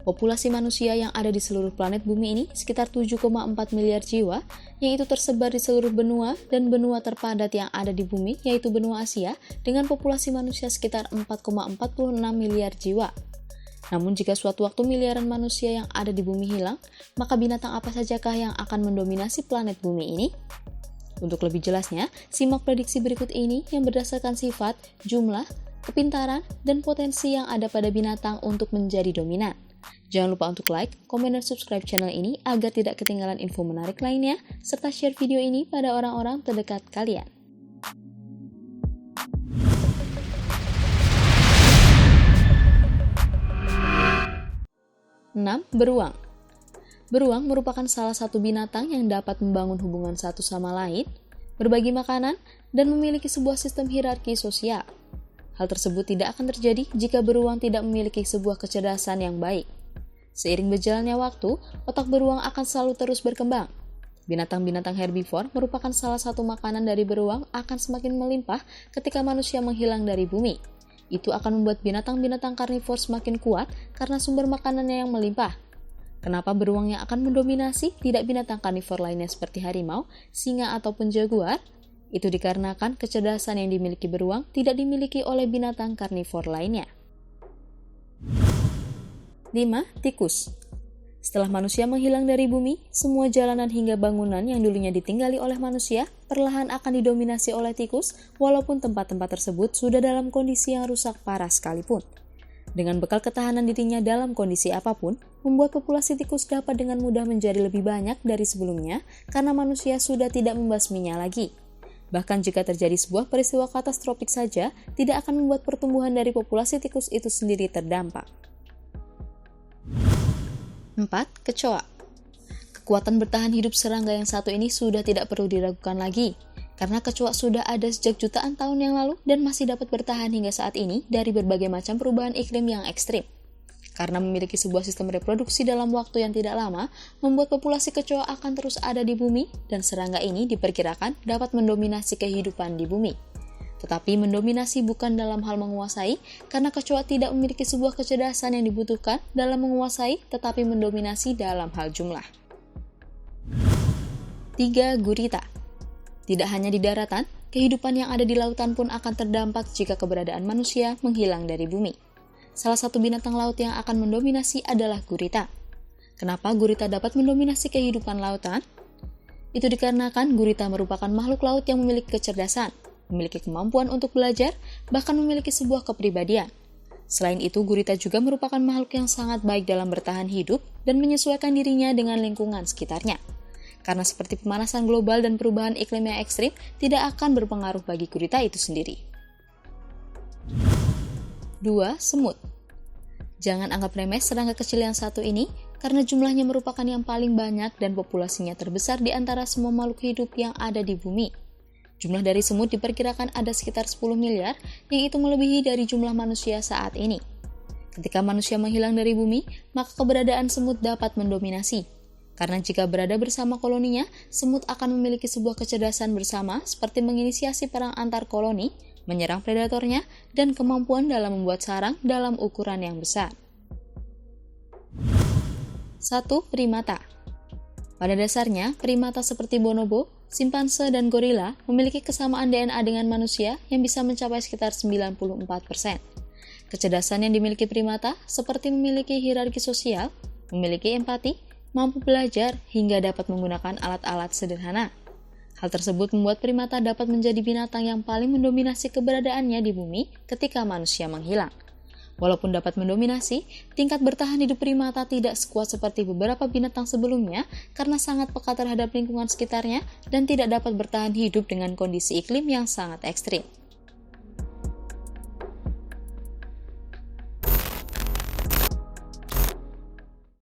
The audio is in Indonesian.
Populasi manusia yang ada di seluruh planet bumi ini sekitar 7,4 miliar jiwa, yaitu tersebar di seluruh benua dan benua terpadat yang ada di bumi, yaitu benua Asia, dengan populasi manusia sekitar 4,46 miliar jiwa. Namun jika suatu waktu miliaran manusia yang ada di bumi hilang, maka binatang apa sajakah yang akan mendominasi planet bumi ini? Untuk lebih jelasnya, simak prediksi berikut ini yang berdasarkan sifat, jumlah, kepintaran, dan potensi yang ada pada binatang untuk menjadi dominan. Jangan lupa untuk like, komen, dan subscribe channel ini agar tidak ketinggalan info menarik lainnya, serta share video ini pada orang-orang terdekat kalian. 6. Beruang. Beruang merupakan salah satu binatang yang dapat membangun hubungan satu sama lain, berbagi makanan, dan memiliki sebuah sistem hierarki sosial. Hal tersebut tidak akan terjadi jika beruang tidak memiliki sebuah kecerdasan yang baik. Seiring berjalannya waktu, otak beruang akan selalu terus berkembang. Binatang-binatang herbivor merupakan salah satu makanan dari beruang akan semakin melimpah ketika manusia menghilang dari bumi. Itu akan membuat binatang-binatang karnivor semakin kuat karena sumber makanannya yang melimpah. Kenapa beruang yang akan mendominasi, tidak binatang karnivor lainnya seperti harimau, singa, ataupun jaguar? Itu dikarenakan kecerdasan yang dimiliki beruang tidak dimiliki oleh binatang karnivor lainnya. 5. Tikus. Setelah manusia menghilang dari bumi, semua jalanan hingga bangunan yang dulunya ditinggali oleh manusia perlahan akan didominasi oleh tikus, walaupun tempat-tempat tersebut sudah dalam kondisi yang rusak parah sekalipun. Dengan bekal ketahanan dirinya dalam kondisi apapun, membuat populasi tikus dapat dengan mudah menjadi lebih banyak dari sebelumnya karena manusia sudah tidak membasminya lagi. Bahkan jika terjadi sebuah peristiwa katastrofik saja, tidak akan membuat pertumbuhan dari populasi tikus itu sendiri terdampak. 4. Kecoa. Kekuatan bertahan hidup serangga yang satu ini sudah tidak perlu diragukan lagi, karena kecoa sudah ada sejak jutaan tahun yang lalu dan masih dapat bertahan hingga saat ini dari berbagai macam perubahan iklim yang ekstrim. Karena memiliki sebuah sistem reproduksi dalam waktu yang tidak lama, membuat populasi kecoa akan terus ada di bumi, dan serangga ini diperkirakan dapat mendominasi kehidupan di bumi. Tetapi mendominasi bukan dalam hal menguasai, karena kecoa tidak memiliki sebuah kecerdasan yang dibutuhkan dalam menguasai, tetapi mendominasi dalam hal jumlah. 3. Gurita. Tidak hanya di daratan, kehidupan yang ada di lautan pun akan terdampak jika keberadaan manusia menghilang dari bumi. Salah satu binatang laut yang akan mendominasi adalah gurita. Kenapa gurita dapat mendominasi kehidupan lautan? Itu dikarenakan gurita merupakan makhluk laut yang memiliki kecerdasan, memiliki kemampuan untuk belajar, bahkan memiliki sebuah kepribadian. Selain itu, gurita juga merupakan makhluk yang sangat baik dalam bertahan hidup dan menyesuaikan dirinya dengan lingkungan sekitarnya. Karena seperti pemanasan global dan perubahan iklim yang ekstrim tidak akan berpengaruh bagi gurita itu sendiri. 2. Semut. Jangan anggap remeh serangga kecil yang satu ini, karena jumlahnya merupakan yang paling banyak dan populasinya terbesar di antara semua makhluk hidup yang ada di bumi. Jumlah dari semut diperkirakan ada sekitar 10 miliar, yang itu melebihi dari jumlah manusia saat ini. Ketika manusia menghilang dari bumi, maka keberadaan semut dapat mendominasi. Karena jika berada bersama koloninya, semut akan memiliki sebuah kecerdasan bersama seperti menginisiasi perang antar koloni, menyerang predatornya, dan kemampuan dalam membuat sarang dalam ukuran yang besar. 1. Primata. Pada dasarnya, primata seperti bonobo, simpanse, dan gorila memiliki kesamaan DNA dengan manusia yang bisa mencapai sekitar 94%. Kecerdasan yang dimiliki primata seperti memiliki hierarki sosial, memiliki empati, mampu belajar, hingga dapat menggunakan alat-alat sederhana. Hal tersebut membuat primata dapat menjadi binatang yang paling mendominasi keberadaannya di bumi ketika manusia menghilang. Walaupun dapat mendominasi, tingkat bertahan hidup primata tidak sekuat seperti beberapa binatang sebelumnya karena sangat peka terhadap lingkungan sekitarnya dan tidak dapat bertahan hidup dengan kondisi iklim yang sangat ekstrim.